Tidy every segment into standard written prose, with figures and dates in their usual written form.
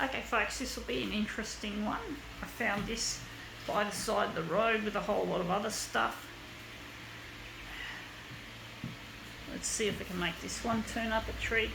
Okay folks, this will be an interesting one. I found this by the side of the road with a whole lot of other stuff. Let's see if we can make this one turn up a treat.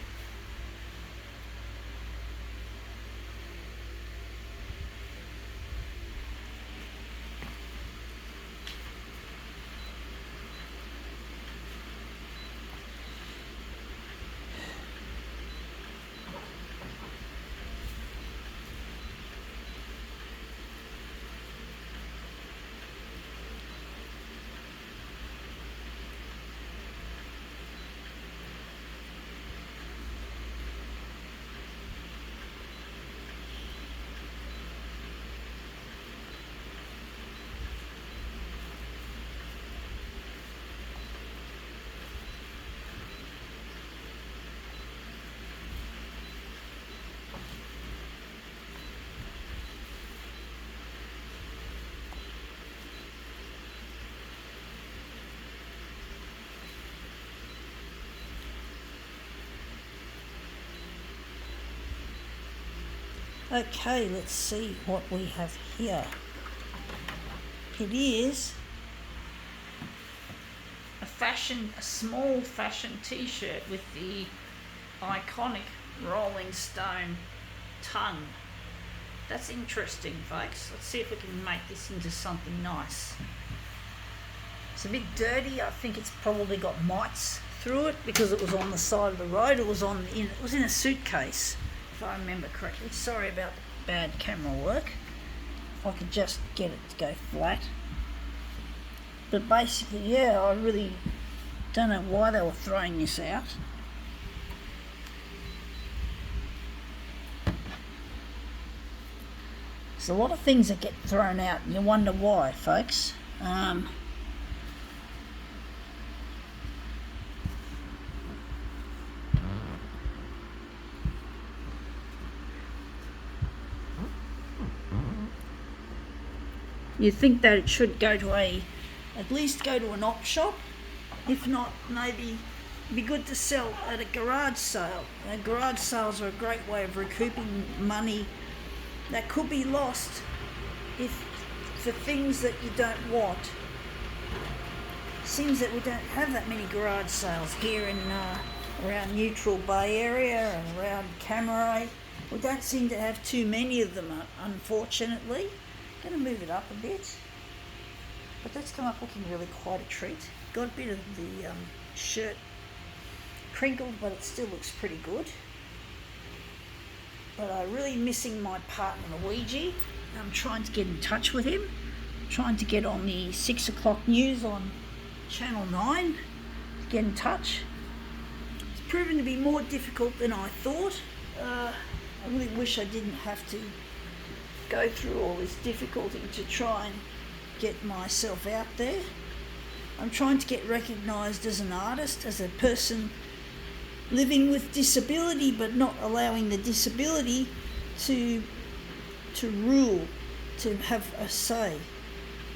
Okay, let's see what we have here. It is a small fashion t-shirt with the iconic Rolling Stone tongue. That's interesting, folks. Let's see if we can make this into something nice. It's a bit dirty. I think it's probably got mites through it because it was on the side of the road. It was in a suitcase, if I remember correctly. Sorry about the bad camera work. If I could just get it to go flat. But basically, yeah, I really don't know why they were throwing this out. There's a lot of things that get thrown out and you wonder why, folks. You'd think that it should go to at least go to an op shop. If not, maybe it'd be good to sell at a garage sale. Garage sales are a great way of recouping money that could be lost for things that you don't want. Seems that we don't have that many garage sales here in around Neutral Bay area and around Cammeray. We don't seem to have too many of them, unfortunately. Going to move it up a bit, but that's come up looking really quite a treat. Got a bit of the shirt crinkled, but it still looks pretty good. But I'm really missing my partner Luigi. I'm trying to get in touch with him, trying to get on the 6 o'clock news on Channel 9 to get in touch. It's proven to be more difficult than I thought. I really wish I didn't have to go through all this difficulty to try and get myself out there. I'm trying to get recognised as an artist, as a person living with disability, but not allowing the disability to rule, to have a say.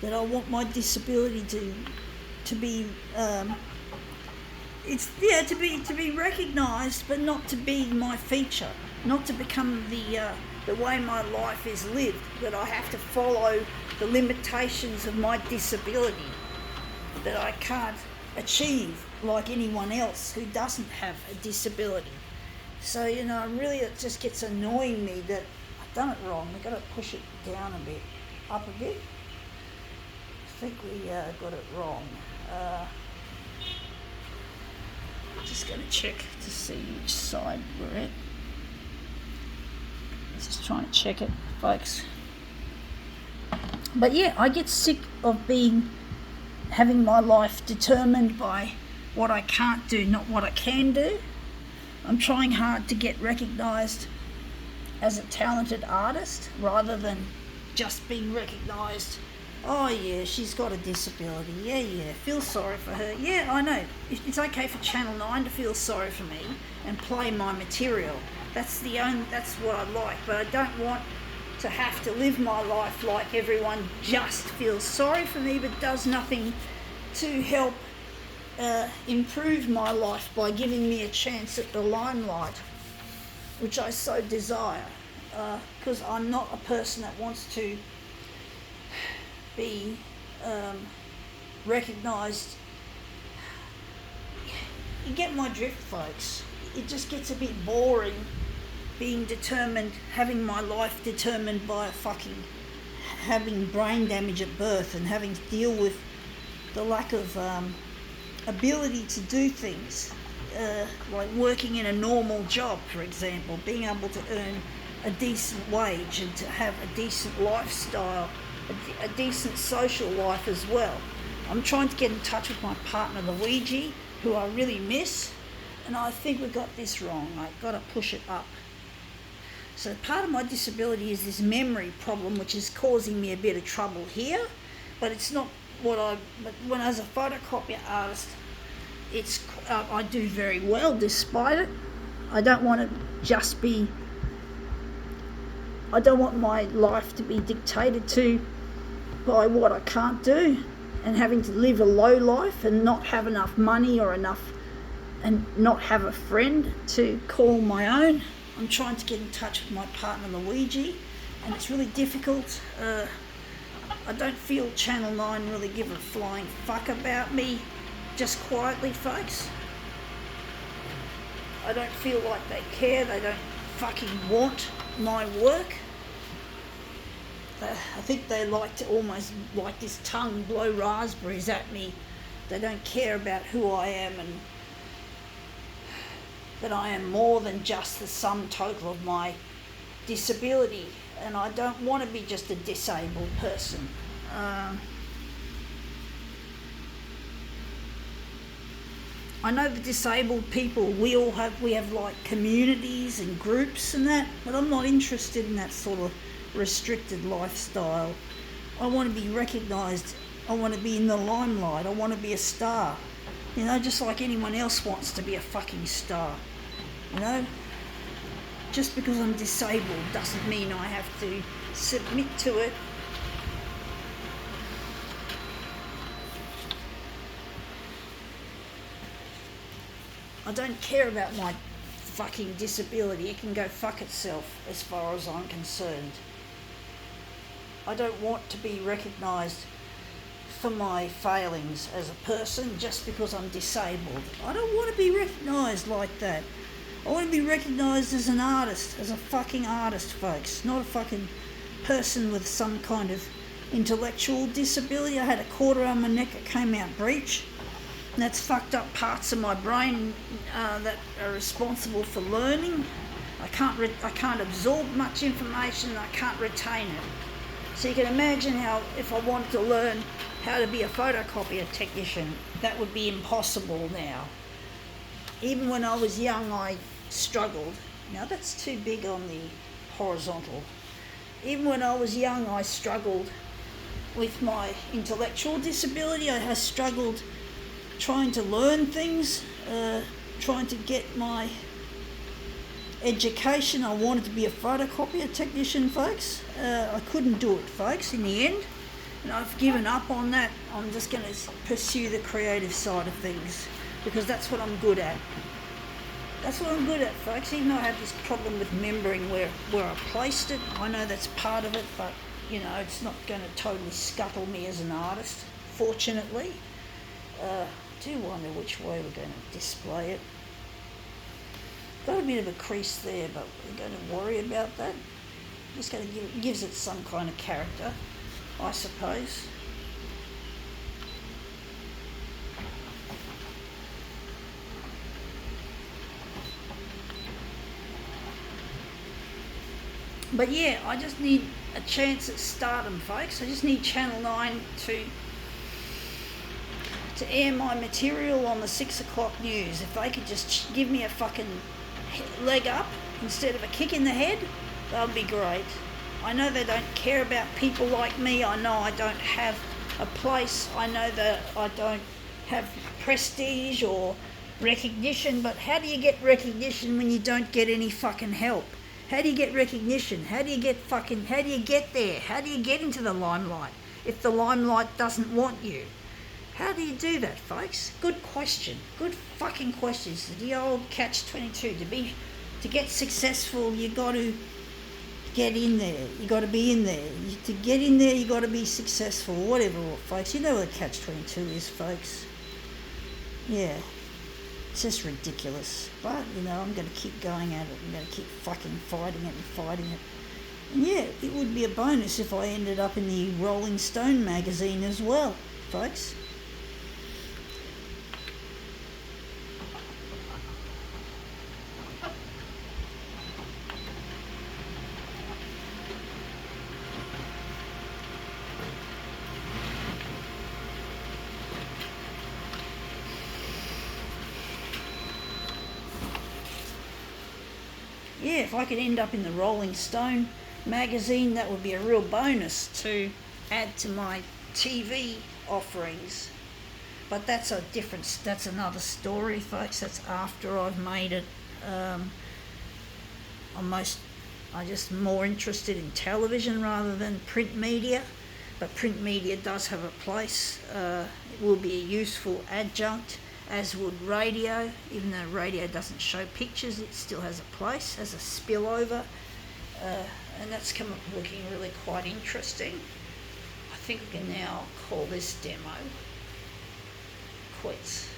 That I want my disability to be to be recognised, but not to be my feature, not to become the way my life is lived, that I have to follow the limitations of my disability, that I can't achieve like anyone else who doesn't have a disability. So, really it just gets annoying me that I've done it wrong. We've got to push it down a bit, up a bit. I think we got it wrong. Just going to check to see which side we're at. Just trying to check it, folks. But yeah, I get sick of having my life determined by what I can't do, not what I can do. I'm trying hard to get recognised as a talented artist rather than just being recognised. Oh yeah, she's got a disability. Yeah, feel sorry for her. Yeah, I know. It's okay for Channel 9 to feel sorry for me and play my material. That's what I like, but I don't want to have to live my life like everyone just feels sorry for me but does nothing to help improve my life by giving me a chance at the limelight, which I so desire. because I'm not a person that wants to be recognised. You get my drift, folks. It just gets a bit boring being determined, having my life determined by having brain damage at birth and having to deal with the lack of ability to do things, like working in a normal job, for example, being able to earn a decent wage and to have a decent lifestyle, a decent social life as well. I'm trying to get in touch with my partner Luigi, who I really miss, and I think we got this wrong. I've got to push it up. So part of my disability is this memory problem, which is causing me a bit of trouble here, but it's not but when as a photocopier artist, I do very well despite it. I don't want my life to be dictated to by what I can't do, and having to live a low life and not have enough money and not have a friend to call my own. I'm trying to get in touch with my partner Luigi, and it's really difficult. I don't feel Channel 9 really give a flying fuck about me, just quietly, folks. I don't feel like they care. They don't fucking want my work. I think they like to almost like this tongue blow raspberries at me. They don't care about who I am and that I am more than just the sum total of my disability, and I don't want to be just a disabled person. I know the disabled people, we have like communities and groups and that, but I'm not interested in that sort of restricted lifestyle. I want to be recognised. I want to be in the limelight. I want to be a star. You know, just like anyone else wants to be a fucking star. You know? Just because I'm disabled doesn't mean I have to submit to it. I don't care about my fucking disability. It can go fuck itself as far as I'm concerned. I don't want to be recognised for my failings as a person just because I'm disabled. I don't want to be recognised like that. I want to be recognised as an artist, as a fucking artist, folks, not a fucking person with some kind of intellectual disability. I had a quarter on my neck that came out breech, and that's fucked up parts of my brain that are responsible for learning. I can't absorb much information, and I can't retain it. So you can imagine how if I wanted to learn how to be a photocopier technician, that would be impossible now. Even when I was young, I struggled. Now that's too big on the horizontal. Even when I was young, I struggled with my intellectual disability. I struggled trying to learn things, trying to get my education. I wanted to be a photocopier technician, folks. I couldn't do it, folks, in the end. And I've given up on that. I'm just going to pursue the creative side of things because that's what I'm good at. That's what I'm good at, folks. Even though I have this problem with remembering where I placed it, I know that's part of it, but, you know, it's not going to totally scuttle me as an artist, fortunately. I do wonder which way we're going to display it. Got a bit of a crease there, but we're going to worry about that. Just going to gives it some kind of character, I suppose. But yeah, I just need a chance at stardom, folks. I just need Channel 9 to air my material on the 6 o'clock news. If they could just give me a fucking leg up instead of a kick in the head, that would be great. I know they don't care about people like me. I know I don't have a place. I know that I don't have prestige or recognition, but how do you get recognition when you don't get any fucking help? How do you get recognition? How do you get there? How do you get into the limelight if the limelight doesn't want you? How do you do that, folks? Good question. Good fucking questions. The old catch-22. To get successful, you got to get in there. You got to be in there. To get in there, you got to be successful. Whatever, folks. You know what a catch-22 is, folks. Yeah, it's just ridiculous. But I'm going to keep going at it. I'm going to keep fucking fighting it and fighting it. And yeah, it would be a bonus if I ended up in the Rolling Stone magazine as well, folks. Yeah, if I could end up in the Rolling Stone magazine, that would be a real bonus to add to my TV offerings. But that's another story, folks. That's after I've made it. I'm just more interested in television rather than print media. But print media does have a place. It will be a useful adjunct, as would radio. Even though radio doesn't show pictures, it still has a place as a spillover. And that's come up looking really quite interesting. I think we can now call this demo quits.